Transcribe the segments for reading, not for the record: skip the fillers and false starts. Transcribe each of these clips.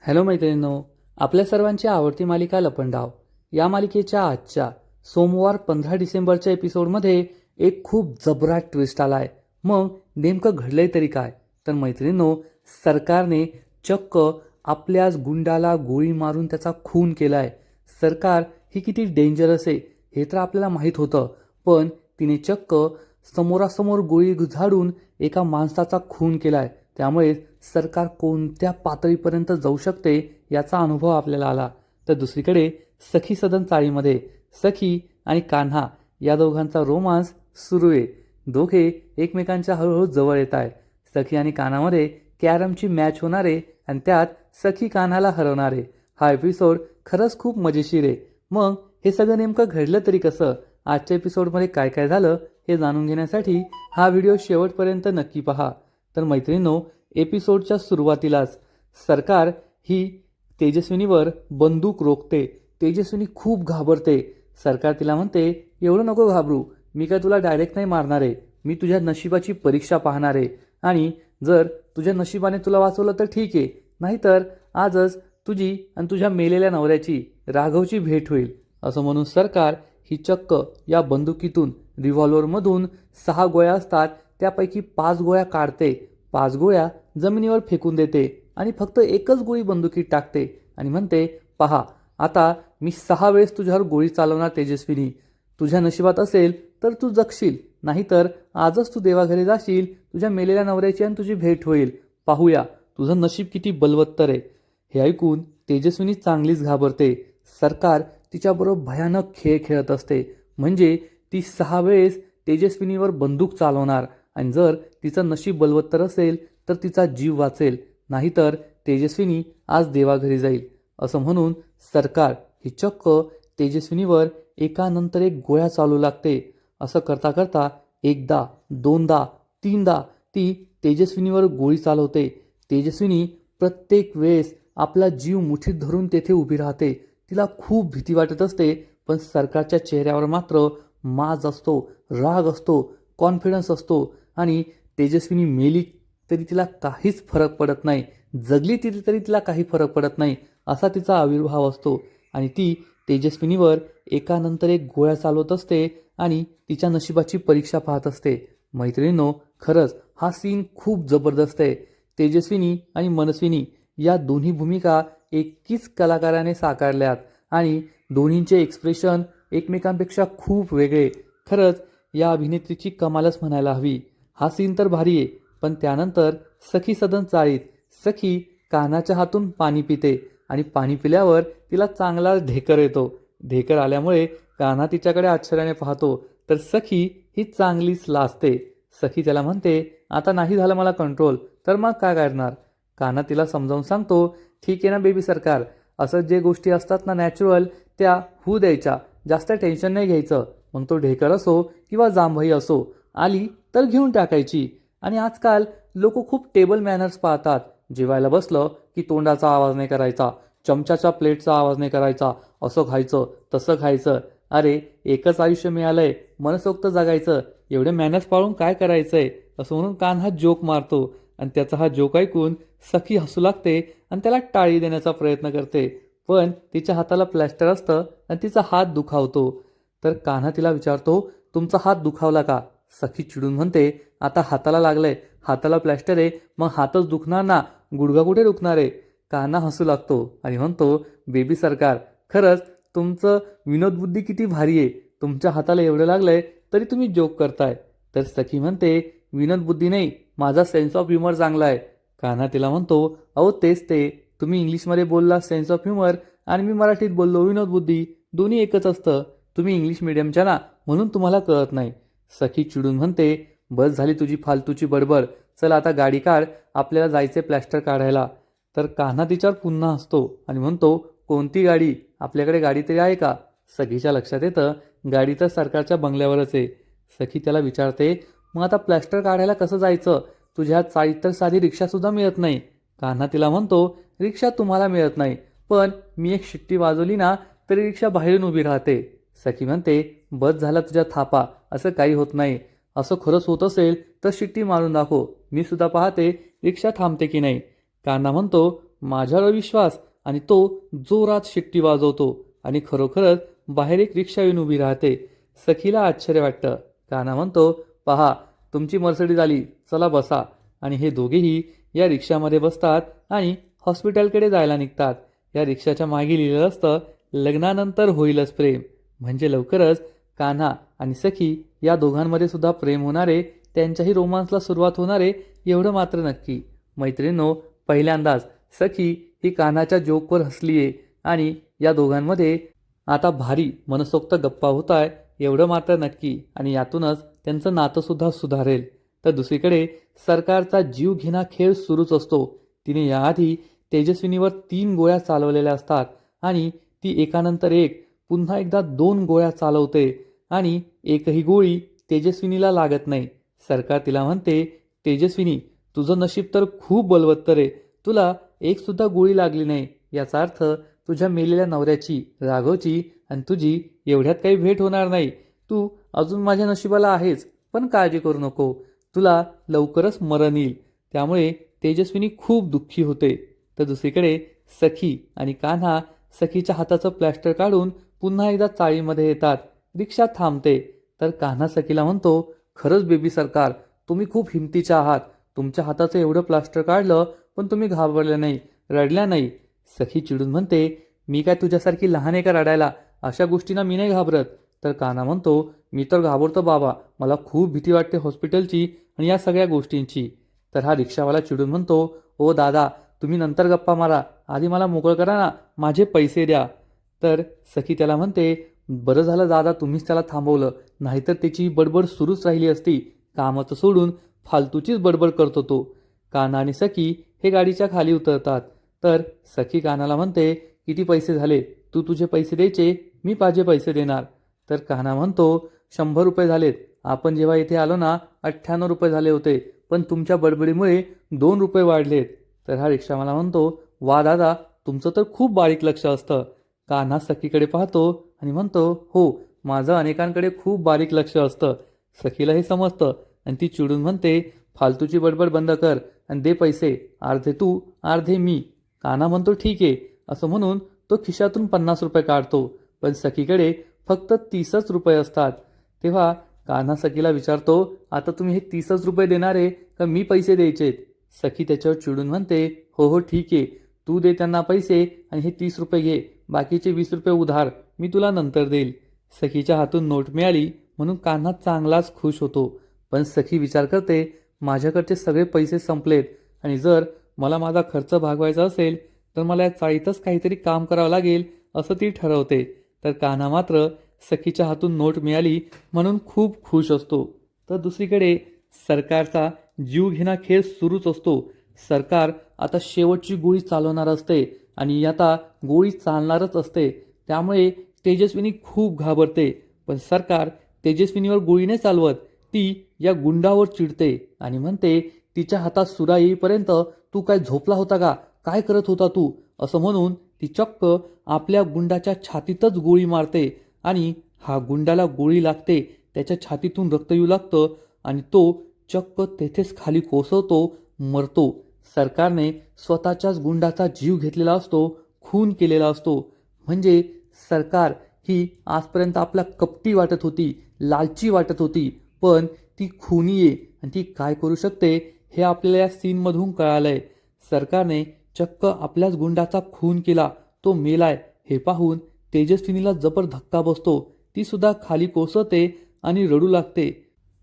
Hello मैत्रिणींनो, आपल्या सर्वांची आवडती मालिका लपंडाव या मालिकेच्या आजच्या सोमवार 15 डिसेंबरच्या एपिसोडमध्ये एक खूप जबराट ट्विस्ट आलाय. मग नेमकं घडलंय तरी काय? तर मैत्रिणींनो, सरकारने चक्क आपल्याच गुंडाला गोळी मारून त्याचा खून केलाय. सरकार ही किती डेंजरस आहे हे तर आपल्याला माहीत होतं, पण तिने चक्क समोरासमोर गोळी झाडून एका माणसाचा खून केलाय. त्यामुळे सरकार कोणत्या पातळीपर्यंत जाऊ शकते याचा अनुभव आपल्याला आला. तर दुसरीकडे सखी सदन चाळीमध्ये सखी आणि कान्हा या दोघांचा रोमांस सुरू आहे. दोघे एकमेकांच्या हळूहळू जवळ येत आहे. सखी आणि कान्हामध्ये कॅरमची मॅच होणार आहे आणि त्यात सखी कान्हाला हरवणार आहे. हा एपिसोड खरंच खूप मजेशीर आहे. मग हे सगळं नेमकं घडलं तरी कसं? आजच्या एपिसोडमध्ये काय काय झालं हे जाणून घेण्यासाठी हा व्हिडिओ शेवटपर्यंत नक्की पहा. तर मैत्रिणींनो, एपिसोडच्या सुरुवातीलाच सरकार ही तेजस्विनीवर बंदूक रोखते. तेजस्विनी खूप घाबरते. सरकार तिला म्हणते, एवढं नको घाबरू, मी काय तुला डायरेक्ट नाही मारणार आहे, मी तुझ्या नशिबाची परीक्षा पाहणार आहे आणि जर तुझ्या नशिबाने तुला वाचवलं तर ठीक आहे, नाहीतर आजच तुझी आणि तुझ्या मेलेल्या नवऱ्याची राघवची भेट होईल. असं म्हणून सरकार ही चक्क या बंदुकीतून रिव्हॉल्वरमधून 6 गोळ्या असतात त्यापैकी 5 गोळ्या काढते. 5 गोळ्या जमिनीवर फेकून देते आणि फक्त एकच गोळी बंदुकीत टाकते आणि म्हणते, पहा आता मी 6 वेळेस तुझ्यावर गोळी चालवणार तेजस्विनी. तुझ्या नशिबात असेल तर तू जगशील, नाहीतर आजच तू देवाघरी जाशील, तुझ्या मेलेल्या नवऱ्याची आणि तुझी भेट होईल. पाहूया तुझं नशीब किती बलवत्तर आहे. हे ऐकून तेजस्विनी चांगलीच घाबरते. सरकार तिच्याबरोबर भयानक खेळ खेळत असते. म्हणजे ती 6 वेळेस तेजस्विनीवर बंदूक चालवणार आणि जर तिचं नशीब बलवत्तर असेल तर तिचा जीव वाचेल, नाहीतर तेजस्विनी आज देवाघरी जाईल. असं म्हणून सरकार ही चक्क तेजस्विनीवर एकानंतर एक गोळ्या चालू लागते. असं करता करता एकदा, दोनदा, तीनदा ती तेजस्विनीवर गोळी चालवते. तेजस्विनी प्रत्येक वेळेस आपला जीव मुठीत धरून तेथे उभी राहते. तिला खूप भीती वाटत असते, पण सरकारच्या चेहऱ्यावर मात्र माज असतो, राग असतो, कॉन्फिडन्स असतो आणि तेजस्विनी मेली तरी तिला काहीच फरक पडत नाही, जगली तरी तिला काही फरक पडत नाही असा तिचा आविर्भाव असतो. आणि ती तेजस्विनीवर एकानंतर एक गोळ्या चालवत असते आणि तिच्या नशिबाची परीक्षा पाहत असते. मैत्रिणींनो, खरंच हा सीन खूप जबरदस्त आहे. तेजस्विनी आणि मनस्विनी या दोन्ही भूमिका एकीच कलाकाराने साकारल्यात आणि दोन्हींचे एक्सप्रेशन एकमेकांपेक्षा खूप वेगळे. खरंच या अभिनेत्रीची कमालच म्हणायला हवी. हा सीन तर भारी आहे, पण त्यानंतर सखी सदन चाळीत सखी कान्हाच्या हातून पाणी पिते आणि पाणी पिल्यावर तिला चांगला ढेकर येतो. ढेकर आल्यामुळे कान्हा तिच्याकडे आश्चर्याने पाहतो, तर सखी ही चांगलीच लाजते. सखी त्याला म्हणते, आता नाही झालं मला कंट्रोल तर मग काय करणार? कान्हा तिला समजावून सांगतो, ठीक आहे ना बेबी सरकार, असं जे गोष्टी असतात ना नॅचरल त्या होऊ द्यायच्या, जास्त टेन्शन नाही घ्यायचं. मग तो ढेकर असो किंवा जांभई असो, आली तर घेऊन टाकायची. आणि आजकाल लोक खूप टेबल मॅनर्स पाहतात. जेवायला बसलं की तोंडाचा आवाज नाही करायचा, चमच्याच्या प्लेटचा आवाज नाही करायचा, असं खायचं तसं खायचं. अरे एकच आयुष्य मिळालंय, मनसोक्त जगायचं, एवढे मॅनर्स पाळून काय करायचंय? असं म्हणून कान्हा जोक मारतो आणि त्याचा हा जोक ऐकून सखी हसू लागते आणि त्याला टाळी देण्याचा प्रयत्न करते. पण तिच्या हाताला प्लॅस्टर असतं आणि तिचा हात दुखावतो. तर कान्हा तिला विचारतो, तुमचा हात दुखावला का? सखी चिडून म्हणते, आता हाताला लागलंय, हाताला प्लॅस्टर आहे, मग हातच दुखणार ना, गुडघा कुठे दुखणार आहे? कान्हा हसू लागतो आणि म्हणतो, बेबी सरकार, खरंच तुमचं विनोदबुद्धी किती भारी आहे. तुमच्या हाताला एवढं लागलंय तरी तुम्ही जोक करताय. तर सखी म्हणते, विनोदबुद्धी नाही, माझा सेन्स ऑफ ह्युमर चांगला आहे. कान्हा तिला म्हणतो, अहो तेच ते, तुम्ही इंग्लिशमध्ये बोलला सेन्स ऑफ ह्युमर आणि मी मराठीत बोललो विनोदबुद्धी, दोन्ही एकच असतं. तुम्ही इंग्लिश मिडियमच्या ना, म्हणून तुम्हाला कळत नाही. सखी चिडून म्हणते, बस झाली तुझी फालतूची बडबड, चल आता गाडी काढ, आपल्याला जायचे प्लॅस्टर काढायला. तर कान्हा तिच्यावर पुन्हा हसतो आणि म्हणतो, कोणती गाडी? आपल्याकडे गाडी तरी आहे का? सखीच्या लक्षात येतं, गाडी तर सरकारच्या बंगल्यावरच आहे. सखी त्याला विचारते, मग आता प्लॅस्टर काढायला कसं जायचं? तुझ्या चाळीत तर साधी रिक्षासुद्धा मिळत नाही. कान्हा तिला म्हणतो, रिक्षा तुम्हाला मिळत नाही, पण मी एक शिट्टी वाजवली ना तरी रिक्षा बाहेरून उभी राहते. सखी म्हणते, बस झाला तुझ्या थापा, असं काही होत नाही. असं खरंच होत असेल तर शिट्टी मारून दाखव, मी सुद्धा पाहते रिक्षा थांबते की नाही. कान्हा म्हणतो, माझ्यावर विश्वास आणि तो जोरात शिट्टी वाजवतो आणि खरोखरच बाहेर एक रिक्षा येऊन उभी राहते. सखीला आश्चर्य वाटतं. कान्हा म्हणतो, पहा तुमची मर्सिडीज आली, चला बसा. आणि हे दोघेही या रिक्षामध्ये बसतात आणि हॉस्पिटलकडे जायला निघतात. या रिक्षाच्या मागे लिहिलं असतं, लग्नानंतर होईलच प्रेम. म्हणजे लवकरच कान्हा आणि सखी या दोघांमध्ये सुद्धा प्रेम होणारे, त्यांच्याही रोमांसला सुरुवात होणारे एवढं मात्र नक्की. मैत्रिणींनो, पहिल्यांदाच सखी ही कान्हाच्या जोकवर हसलीये आणि या दोघांमध्ये आता भारी मनसोक्त गप्पा होत आहे एवढं मात्र नक्की. आणि यातूनच त्यांचं नातंसुद्धा सुधारेल. तर दुसरीकडे सरकारचा जीव घेणा खेळ सुरूच असतो. तिने याआधी तेजस्विनीवर 3 गोळ्या चालवलेल्या असतात आणि ती एकानंतर एक पुन्हा एकदा 2 गोळ्या चालवते आणि एकही गोळी तेजस्विनीला लागत नाही. सरकार तिला म्हणते, तेजस्विनी तुझं नशीब तर खूप बलवत्तर आहे, तुला एक सुद्धा गोळी लागली नाही. याचा अर्थ तुझ्या मेलेल्या नवऱ्याची, राघवची आणि तुझी एवढ्यात काही भेट होणार नाही. तू अजून माझ्या नशिबाला आहेस, पण काळजी करू नको, तुला लवकरच मरण येईल. त्यामुळे तेजस्विनी खूप दुःखी होते. तर दुसरीकडे सखी आणि कान्हा सखीच्या हाताचं प्लॅस्टर काढून पुन्हा एकदा चाळीमध्ये येतात. रिक्षा थांबते. तर कान्हा सखीला म्हणतो, खरंच बेबी सरकार, तुम्ही खूप हिमतीच्या आहात. तुमच्या हाताचं एवढं प्लास्टर काढलं पण तुम्ही घाबरल्या नाही, रडल्या नाही. सखी चिडून म्हणते, मी काय तुझ्यासारखी लहान आहे का रडायला? अशा गोष्टींना मी नाही घाबरत. तर कान्हा म्हणतो, मी तर घाबरतो बाबा, मला खूप भीती वाटते हॉस्पिटलची आणि या सगळ्या गोष्टींची. तर हा रिक्षावाला चिडून म्हणतो, ओ दादा, तुम्ही नंतर गप्पा मारा, आधी मला मोकळं करा ना, माझे पैसे द्या. तर सखी त्याला म्हणते, बरं झालं दादा तुम्हीच त्याला थांबवलं, नाहीतर त्याची बडबड सुरूच राहिली असती. कामाचं सोडून फालतूचीच बडबड करतो तो. कान्हा आणि सखी हे गाडीच्या खाली उतरतात. तर सखी कान्हाला म्हणते, किती पैसे झाले? तू तुझे पैसे द्यायचे, मी माझे पैसे देणार. तर कान्हा म्हणतो, 100 रुपये झालेत. आपण जेव्हा इथे आलो ना 98 रुपये झाले होते, पण तुमच्या बडबडीमुळे 2 रुपये वाढलेत. तर हा रिक्षावाला म्हणतो, वा दादा, तुमचं तर खूप बारीक लक्ष असतं. कान्हा सखीकडे पाहतो आणि म्हणतो, हो, माझं अनेकांकडे खूप बारीक लक्ष असतं. सखीला हे समजतं आणि ती चिडून म्हणते, फालतूची बडबड बंद कर आणि दे पैसे, अर्धे तू अर्धे मी. कान्हा म्हणतो, ठीक आहे. असं म्हणून तो खिशातून 50 रुपये काढतो, पण सखीकडे फक्त 30च रुपये असतात. तेव्हा कान्हा सखीला विचारतो, आता तुम्ही हे 30च रुपये देणार आहे का मी पैसे द्यायचेत? सखी त्याच्यावर चिडून म्हणते, हो हो ठीक आहे, तू दे त्यांना पैसे आणि हे 30 रुपये घे, बाकीचे 20 रुपये उधार मी तुला नंतर देईल. सखीच्या हातून नोट मिळाली म्हणून कान्हा चांगलाच खुश होतो. पण सखी विचार करते, माझ्याकडचे सगळे पैसे संपलेत आणि जर मला माझा खर्च भागवायचा असेल तर मला या चाळीतच काहीतरी काम करावं लागेल असं ती ठरवते. तर कान्हा मात्र सखीच्या हातून नोट मिळाली म्हणून खूप खुश असतो. तर दुसरीकडे सरकारचा जीवघेणा खेळ सुरूच असतो. सरकार आता शेवटची गोळी चालवणार असते आणि आता गोळी चालणारच असते. त्यामुळे तेजस्विनी खूप घाबरते. पण सरकार तेजस्विनीवर गोळी नाही चालवत, ती या गुंडावर चिडते आणि म्हणते, तिच्या हातात सुरा येईपर्यंत तू काय झोपला होता का? काय करत होता तू? असं म्हणून ती चक्क आपल्या गुंडाच्या छातीतच गोळी मारते आणि हा गुंडाला गोळी लागते, त्याच्या छातीतून रक्त येऊ लागतं आणि तो चक्क तेथेच खाली कोसळतो, मरतो. सरकारने स्वतःच्याच गुंडाचा जीव घेतलेला असतो, खून केलेला असतो. म्हणजे सरकार ही आजपर्यंत आपला कपटी वाटत होती, लालची वाटत होती, पण ती खुनी आहे आणि ती काय करू शकते हे आपल्याला या सीनमधून कळालंय. सरकारने चक्क आपल्याच गुंडाचा खून केला, तो मेलाय हे पाहून तेजस्विनीला जबर धक्का बसतो. ती सुद्धा खाली कोसळते आणि रडू लागते.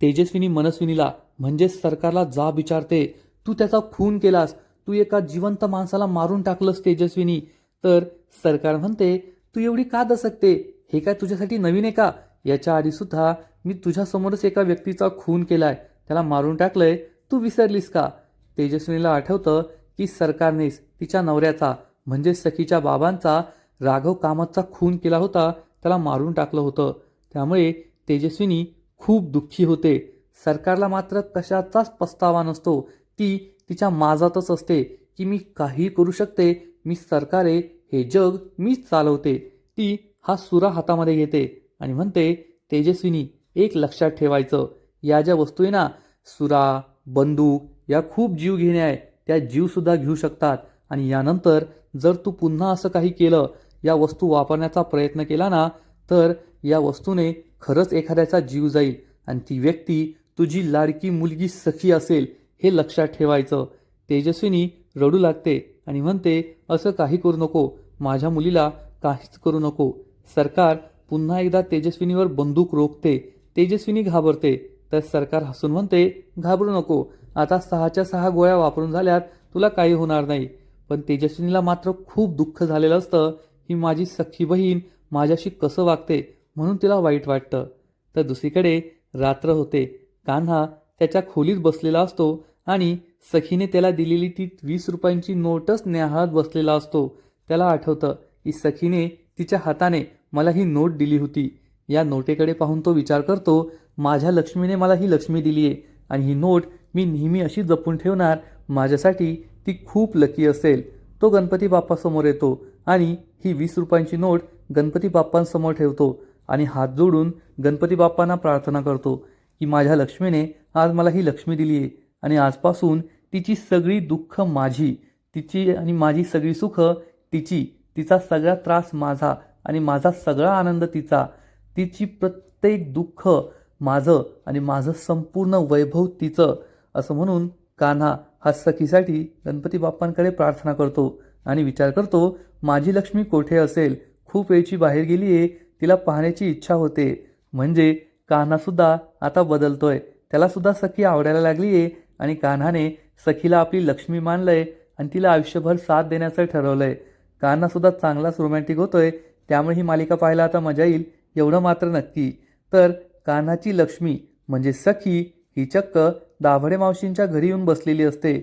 तेजस्विनी मनस्विनीला म्हणजेच सरकारला जाब विचारते, तू त्याचा खून केलास, तू एका जिवंत माणसाला मारून टाकलंस तेजस्विनी. तर सरकार म्हणते, तू एवढी का दसकते? हे काय तुझ्यासाठी नवीन आहे का? याच्या आधी सुद्धा मी तुझ्यासमोरच एका व्यक्तीचा खून केलाय, त्याला मारून टाकलंय, तू विसरलीस का? तेजस्विनीला आठवतं की सरकारनेच तिच्या नवऱ्याचा म्हणजे सखीच्या बाबांचा राघव कामतचा खून केला होता, त्याला मारून टाकलं होतं. त्यामुळे तेजस्विनी खूप दुःखी होते. सरकारला मात्र कशाचाच पस्तावा नसतो. ती तिच्या माजातच असते की मी काही करू शकते, मी सरकार आहे, हे जग मीच चालवते. ती हा सुरा हातामध्ये घेते आणि म्हणते, तेजस्विनी एक लक्षात ठेवायचं, या ज्या वस्तू आहे ना, सुरा, बंदूक, या खूप जीव घेणे आहे, त्या जीवसुद्धा घेऊ शकतात आणि यानंतर जर तू पुन्हा असं काही केलं, या वस्तू वापरण्याचा प्रयत्न केला ना, तर या वस्तूने खरंच एखाद्याचा जीव जाईल आणि ती व्यक्ती तुझी लाडकी मुलगी सखी असेल, हे लक्षात ठेवायचं. तेजस्विनी रडू लागते आणि म्हणते, असं काही करू नको, माझ्या मुलीला काहीच करू नको. सरकार पुन्हा एकदा तेजस्विनीवर बंदूक रोखते. तेजस्विनी घाबरते. तर सरकार हसून म्हणते, घाबरू नको, आता 6च्या 6 गोळ्या वापरून झाल्यात, तुला काही होणार नाही. पण तेजस्विनीला मात्र खूप दुःख झालेलं असतं. ही माझी सख्खी बहीण माझ्याशी कसं वागते म्हणून तिला वाईट वाटतं. तर दुसरीकडे रात्र होते. कान्हा त्याच्या खोलीत बसलेला असतो आणि सखीने त्याला दिलेली ती 20 रुपयांची नोटच न्याहाळत बसलेला असतो. त्याला आठवतं की सखीने तिच्या हाताने मला ही नोट दिली होती. या नोटेकडे पाहून तो विचार करतो, माझ्या लक्ष्मीने मला ही लक्ष्मी दिली आहे आणि ही नोट मी नेहमी अशी जपून ठेवणार. माझ्यासाठी ती खूप लकी असेल. तो गणपती बाप्पासमोर येतो आणि ही 20 रुपयांची नोट गणपती बाप्पांसमोर ठेवतो आणि हात जोडून गणपती बाप्पांना प्रार्थना करतो की माझ्या लक्ष्मीने आज मला ही लक्ष्मी दिली आहे आणि आजपासून तिची सगळी दुःख माझी, तिची आणि माझी सगळी सुख तिची, तिचा सगळा त्रास माझा आणि माझा सगळा आनंद तिचा, तिची प्रत्येक दुःख माझं आणि माझं संपूर्ण वैभव तिचं. असं म्हणून कान्हा हा सखीसाठी गणपती बाप्पांकडे प्रार्थना करतो आणि विचार करतो, माझी लक्ष्मी कोठे असेल, खूप वेळची बाहेर गेली आहे, तिला पाहण्याची इच्छा होते. म्हणजे कान्हासुद्धा आता बदलतोय. त्यालासुद्धा सखी आवडायला लागली आहे आणि कान्हाने सखीला आपली लक्ष्मी मानलंय आणि तिला आयुष्यभर साथ देण्याचं ठरवलंय. कान्हासुद्धा चांगलाच रोमॅन्टिक होतोय. त्यामुळे ही मालिका पाहायला आता मजा येईल, एवढं मात्र नक्की. तर कान्हाची लक्ष्मी म्हणजे सखी ही चक्क दाभडे मावशींच्या घरी येऊन बसलेली असते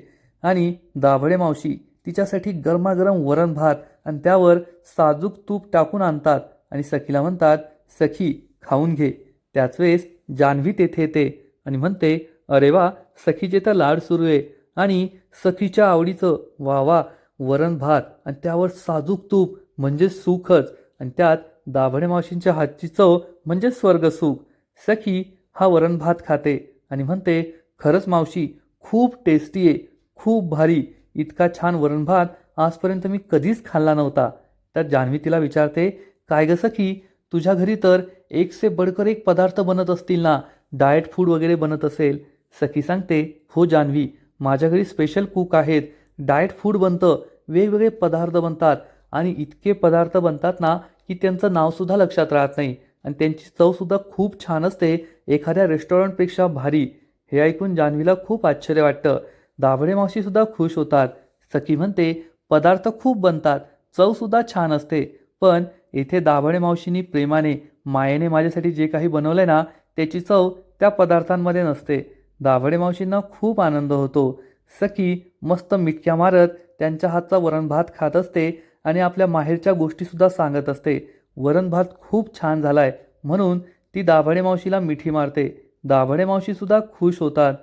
आणि दाभडे मावशी तिच्यासाठी गरमागरम वरण भात आणि त्यावर साजूक तूप टाकून आणतात आणि सखीला म्हणतात, सखी खाऊन घे. त्याच वेळेस जान्हवी तेथे येते आणि म्हणते, अरे वा, सखीचे तर लाड सुरू आहे आणि सखीच्या आवडीचं वा वा वरण भात आणि त्यावर साजूक तूप म्हणजे सुखच आणि त्यात दाभडे मावशींच्या हातची चव म्हणजे स्वर्गसुख. सखी हा वरण भात खाते आणि म्हणते, खरंच मावशी खूप टेस्टी आहे, खूप भारी, इतका छान वरण भात आजपर्यंत मी कधीच खाल्ला नव्हता. तर जान्हवी तिला विचारते, काय ग सखी, तुझ्या घरी तर एक से बडकर एक पदार्थ बनत असतील ना, डाएट फूड वगैरे बनत असेल. सखी सांगते, हो जान्हवी, माझ्या घरी स्पेशल कुक आहेत, डाएट फूड बनतं, वेगवेगळे पदार्थ बनतात आणि इतके पदार्थ बनतात ना की त्यांचं नावसुद्धा लक्षात राहत नाही आणि त्यांची चवसुद्धा खूप छान असते, एखाद्या रेस्टॉरंटपेक्षा भारी. हे ऐकून जान्हवीला खूप आश्चर्य वाटतं. दाभडे मावशीसुद्धा खुश होतात. सखी म्हणते, पदार्थ खूप बनतात, चवसुद्धा छान असते, पण इथे दाभडे मावशींनी प्रेमाने मायेने माझ्यासाठी जे काही बनवलंय ना त्याची चव त्या पदार्थांमध्ये नसते. दाभडे मावशींना खूप आनंद होतो. सखी मस्त मिटक्या मारत त्यांच्या हातचा वरण भात खात असते आणि आपल्या माहेरच्या गोष्टीसुद्धा सांगत असते. वरण भात खूप छान झालाय म्हणून ती दाभडे मावशीला मिठी मारते. दाभडे मावशीसुद्धा खुश होतात.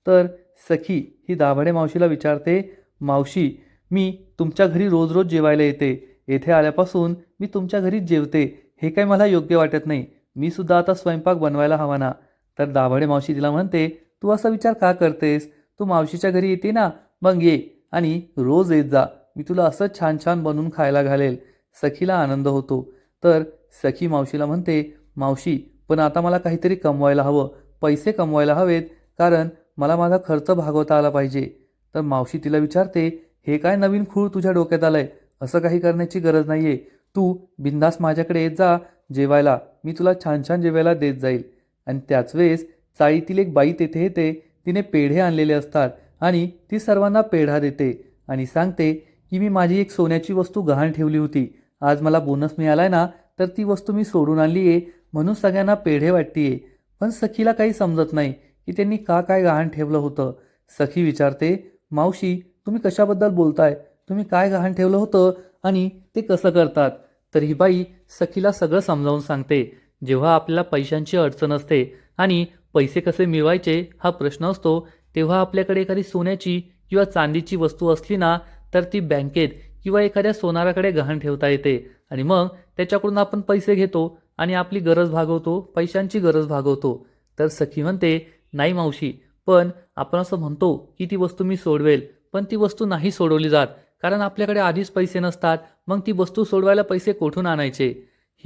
तर सखी ही दाभडे मावशीला विचारते, मावशी, मी तुमच्या घरी रोज रोज जेवायला येते, येथे आल्यापासून मी तुमच्या घरीच जेवते, हे काही मला योग्य वाटत नाही, मी सुद्धा आता स्वयंपाक बनवायला हवा ना. तर दाभडे मावशी तिला म्हणते, तू असा विचार का करतेस, तू मावशीच्या घरी येते ना, मग ये आणि रोज येत जा, मी तुला असंच छान छान बनवून खायला घालेल. सखीला आनंद होतो. तर सखी मावशीला म्हणते, मावशी, पण आता मला काहीतरी कमवायला हवं, पैसे कमवायला हवेत, कारण मला माझा खर्च भागवता आला पाहिजे. तर मावशी तिला विचारते, हे काय नवीन खूळ तुझ्या डोक्यात आलंय, असं काही करण्याची गरज नाहीये, तू बिंदास माझ्याकडे येत जा जेवायला, मी तुला छान छान जेवायला देत जाईल. आणि त्याच वेळेस चाळीतील एक बाई तेथे येते. तिने पेढे आणलेले असतात आणि ती सर्वांना पेढा देते आणि सांगते की मी माझी एक सोन्याची वस्तू गहाण ठेवली होती, आज मला बोनस मिळालाय ना, तर ती वस्तू मी सोडून आणली आहे म्हणून सगळ्यांना पेढे वाटतीये. पण सखीला काही समजत नाही की त्यांनी का काय गहाण ठेवलं होतं. सखी विचारते, मावशी, तुम्ही कशाबद्दल बोलताय, तुम्ही काय गहाण ठेवलं होतं आणि ते कसं करतात. तर ही बाई सखीला सगळं समजावून सांगते. जेव्हा आपल्याला पैशांची अडचण असते आणि पैसे कसे मिळवायचे हा प्रश्न असतो, तेव्हा आपल्याकडे एखादी सोन्याची किंवा चांदीची वस्तू असली ना, तर ती बँकेत किंवा एखाद्या सोनाराकडे गहाण ठेवता येते आणि मग त्याच्याकडून आपण पैसे घेतो आणि आपली गरज भागवतो, पैशांची गरज भागवतो. तर सखी म्हणते, नाही मावशी, पण आपण असं म्हणतो की ती वस्तू मी सोडवेल, पण ती वस्तू नाही सोडवली जात. कारण आपल्याकडे आधीच पैसे नसतात, मग ती वस्तू सोडवायला पैसे कोठून आणायचे.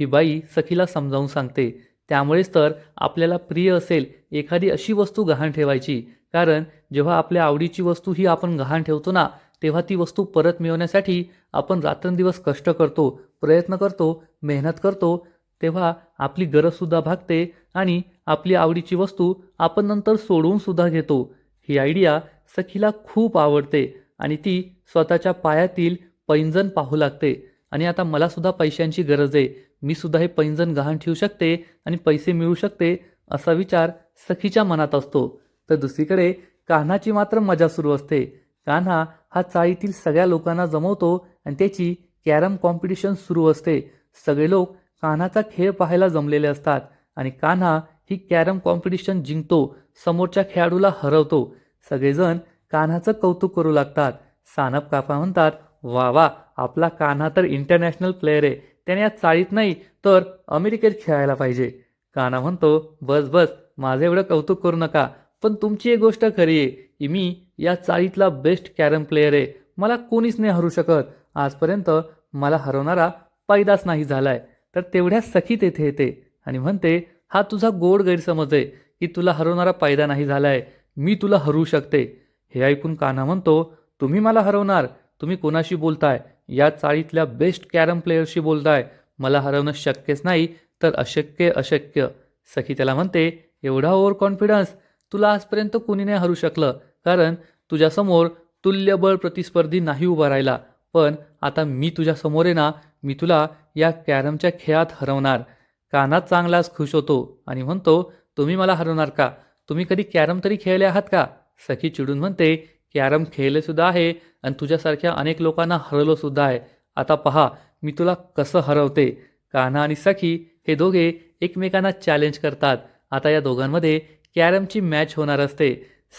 ही बाई सखीला समजावून सांगते. त्यामुळेच तर आपल्याला प्रिय असेल एखादी अशी वस्तू गहाण ठेवायची, कारण जेव्हा आपल्या आवडीची वस्तू ही आपण गहाण ठेवतो ना, तेव्हा ती वस्तू परत मिळवण्यासाठी आपण रात्रंदिवस कष्ट करतो, प्रयत्न करतो, मेहनत करतो. तेव्हा आपली गरजसुद्धा भागते आणि आपली आवडीची वस्तू आपण नंतर सोडवून सुद्धा घेतो. ही आयडिया सखीला खूप आवडते आणि ती स्वतःच्या पायातील पैंजण पाहू लागते. आणि आता मला सुद्धा पैशांची गरज आहे, मी सुद्धा हे पैंजण गहाण ठेवू शकते आणि पैसे मिळू शकते, असा विचार सखीच्या मनात असतो. तर दुसरीकडे कान्हाची मात्र मजा सुरू असते. कान्हा हा चाळीतील सगळ्या लोकांना जमवतो आणि त्याची कॅरम कॉम्पिटिशन सुरू असते. सगळे लोक कान्हाचा खेळ पाहायला जमलेले असतात आणि कान्हा ही कॅरम कॉम्पिटिशन जिंकतो, समोरच्या खेळाडूला हरवतो. सगळेजण कान्हाचं कौतुक करू लागतात. सानप काका म्हणतात, वा वा, आपला कान्हा तर इंटरनॅशनल प्लेयर आहे, त्याने या चाळीत नाही तर अमेरिकेत खेळायला पाहिजे. कान्हा म्हणतो, बस बस, माझं एवढं कौतुक करू नका, पण तुमची एक गोष्ट खरी आहे की मी या चाळीतला बेस्ट कॅरम प्लेयर आहे, मला कोणीच नाही हरू शकत, आजपर्यंत मला हरवणारा पैदाच नाही झालाय. तर तेवढ्या सखी तेथे येते आणि म्हणते, हा तुझा गोड गैरसमज आहे की तुला हरवणारा पैदा नाही झालाय, मी तुला हरवू शकते. हे ऐकून कान्हा म्हणतो, तुम्ही मला हरवणार? तुम्ही कोणाशी बोलताय? या चाळीतल्या बेस्ट कॅरम प्लेयरशी बोलताय, मला हरवणं शक्यच नाही तर अशक्य अशक्य. सखी त्याला म्हणते, एवढा ओव्हर कॉन्फिडन्स? तुला आजपर्यंत कुणी नाही हरू शकलं, कारण तुझ्यासमोर तुल्यबळ प्रतिस्पर्धी नाही उभा राहिला, पण आता मी तुझ्यासमोर आहे ना, मी तुला या कॅरमच्या खेळात हरवणार. कान्हा चांगलाच खुश होतो आणि म्हणतो, तुम्ही मला हरवणार का? तुम्ही कधी कॅरम तरी खेळले आहात का? सखी चिडून म्हणते, कॅरम खेळले सुद्धा आहे आणि तुझ्यासारख्या अनेक लोकांना हरवलं सुद्धा आहे. आता पहा मी तुला कसं हरवते. कान्हा आणि सखी हे दोघे एकमेकांना चॅलेंज करतात. आता या दोघांमध्ये कॅरमची मॅच होणार असते.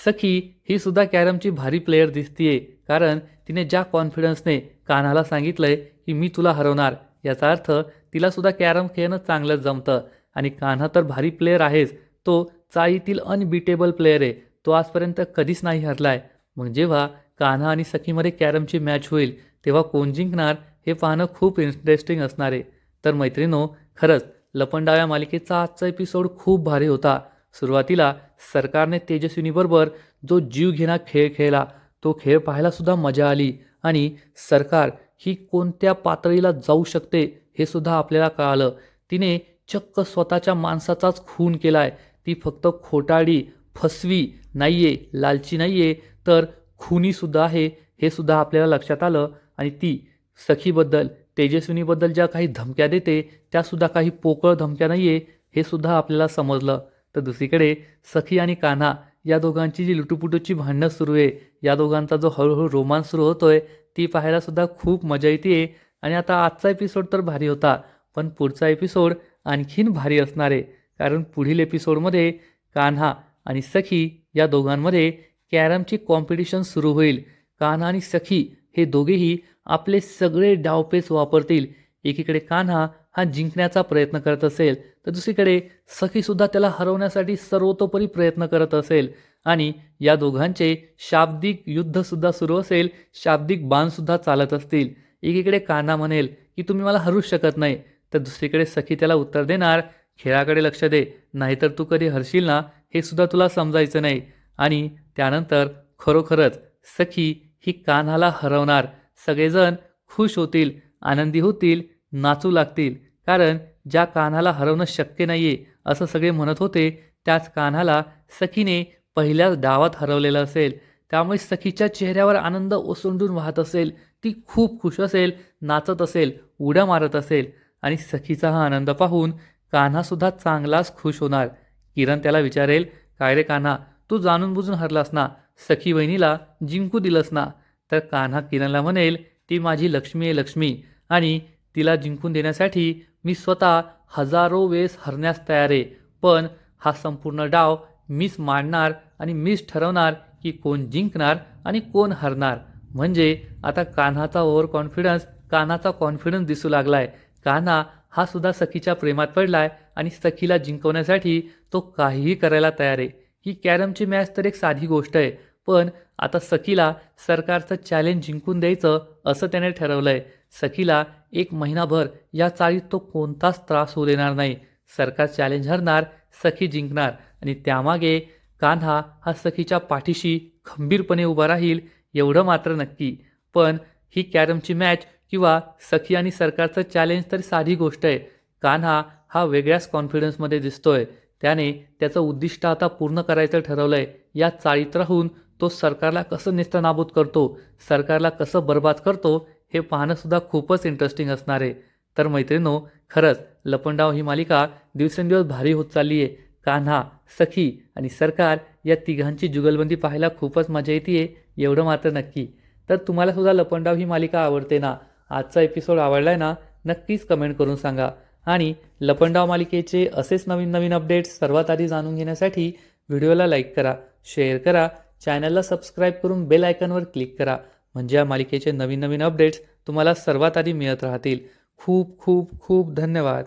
सखी ही सुद्धा कॅरमची भारी प्लेयर दिसतीये, कारण तिने ज्या कॉन्फिडन्सने कान्हाला सांगितलंय की मी तुला हरवणार, याचा अर्थ तिला सुद्धा कॅरम खेळणं चांगलंच जमतं. आणि कान्हा तर भारी प्लेयर आहेच, तो चाळीतील अनबिटेबल प्लेयर आहे, तो आजपर्यंत कधीच नाही हरलाय. मग जेव्हा कान्हा आणि सखीमध्ये कॅरमची मॅच होईल तेव्हा कोण जिंकणार हे पाहणं खूप इंटरेस्टिंग असणार आहे. तर मैत्रिणो, खरंच लपंडाव या मालिकेचा आजचा एपिसोड खूप भारी होता. सुरुवातीला सरकारने तेजस्विनीबरोबर जो जीव घेणा खेळ खेळला, तो खेळ पाहायला सुद्धा मजा आली आणि सरकार ही कोणत्या पातळीला जाऊ शकते हे सुद्धा आपल्याला कळालं. तिने चक्क स्वतःच्या माणसाचाच खून केलाय. ती फक्त खोटाडी, फसवी नाहीये, लालची नाहीये, तर खुनी सुद्धा आहे, हे सुद्धा आपल्याला लक्षात आलं. आणि ती सखीबद्दल, तेजस्विनीबद्दल ज्या काही धमक्या देते त्यासुद्धा काही पोकळ धमक्या नाहीये, हे सुद्धा आपल्याला समजलं. तर दुसरीकडे सखी आणि कान्हा या दोघांची जी लुटूपुटूची भांडणं सुरू आहे, या दोघांचा जो हळूहळू रोमांस सुरू होतोय, ती पाहायला सुद्धा खूप मजा येते. आणि आता आजचा एपिसोड तर भारी होता, पण पुढचा एपिसोड आणखीन भारी असणार आहे, कारण पुढील एपिसोडमध्ये कान्हा आणि सखी या दोघांमध्ये कॅरमची कॉम्पिटिशन सुरू होईल. कान्हा आणि सखी हे दोघेही आपले सगळे डावपेच वापरतील. एकीकडे कान्हा हा जिंकण्याचा प्रयत्न करत असेल, तर दुसरीकडे सखीसुद्धा त्याला हरवण्यासाठी सर्वतोपरी प्रयत्न करत असेल. आणि या दोघांचे शाब्दिक युद्धसुद्धा सुरू असेल, शाब्दिक बाणसुद्धा चालत असतील. एकीकडे कान्हा म्हणेल की तुम्ही मला हरूच शकत नाही, तर दुसरीकडे सखी त्याला उत्तर देणार, खेळाकडे लक्ष दे, नाहीतर तू कधी हरशील ना, हे सुद्धा तुला समजायचं नाही. आणि त्यानंतर खरोखरच सखी ही कान्हाला हरवणार. सगळेजण खुश होतील, आनंदी होतील, नाचू लागतील, कारण ज्या कान्हाला हरवणं शक्य नाहीये असं सगळे म्हणत होते, त्याच कान्हाला सखीने पहिल्याच डावात हरवलेलं असेल. त्यामुळे सखीच्या चेहऱ्यावर आनंद ओसंडून वाहत असेल, ती खूप खुश असेल, नाचत असेल, उड्या मारत असेल. आणि सखीचा हा आनंद पाहून कान्हासुद्धा चांगलाच खुश होणार. किरण त्याला विचारेल, काय रे कान्हा, तू जाणून बुजून हरलास ना, सखी वहिनीला जिंकू दिलंस ना? तर कान्हा किरणला म्हणेल, ती माझी लक्ष्मी आहे लक्ष्मी, आणि तिला जिंकून देण्यासाठी मी स्वतः हजारो वेळेस हरण्यास तयार आहे, पण हा संपूर्ण डाव मीच मांडणार आणि मीच ठरवणार की कोण जिंकणार आणि कोण हरणार. म्हणजे आता कान्हाचा ओव्हर कॉन्फिडन्स, कान्हाचा कॉन्फिडन्स दिसू लागलाय. कान्हा हा सुद्धा सखीच्या प्रेमात पडलाय आणि सखीला जिंकवण्यासाठी तो काहीही करायला तयार आहे. ही कॅरमची मॅच तर एक साधी गोष्ट आहे, पण आता सखीला सरकारचं चॅलेंज जिंकून द्यायचं असं त्याने ठरवलंय. सखीला 1 महिनाभर या चाळीत तो कोणताच त्रास होऊ देणार नाही. सरकार चॅलेंज हरणार, सखी जिंकणार आणि त्यामागे कान्हा हा सखीच्या पाठीशी खंबीरपणे उभा राहील एवढं मात्र नक्की. पण ही कॅरमची मॅच किंवा सखी आणि सरकारचं चॅलेंज तर साधी गोष्ट आहे. कान्हा हा वेगळ्याच कॉन्फिडन्समध्ये दिसतोय. त्याने त्याचं उद्दिष्ट आता पूर्ण करायचं ठरवलंय. या चाळीत राहून तो सरकारला कसं नेस्तनाबूत करतो, सरकारला कसं बरबाद करतो हे पाहणं सुद्धा खूपच इंटरेस्टिंग असणार आहे. तर मैत्रिणो, खरंच लपंडाव ही मालिका दिवसेंदिवस भारी होत चालली आहे. कान्हा, सखी आणि सरकार या तिघांची जुगलबंदी पाहायला खूपच मजा येते एवढं मात्र नक्की. तर तुम्हाला सुद्धा लपंडाव ही मालिका आवडते ना? आजचा एपिसोड आवडलाय ना? नक्कीच कमेंट करून सांगा. आणि लपंडाव मालिकेचे असेच नवीन नवीन अपडेट्स सर्वात आधी जाणून घेण्यासाठी व्हिडिओला लाईक करा, शेअर करा, चॅनलला सबस्क्राईब करून बेल आयकॉनवर क्लिक करा. म्हणजे या मालिकेचे नवीन नवीन अपडेट्स तुम्हाला सर्वात आधी मिळत राहतील. खूप खूप खूप धन्यवाद.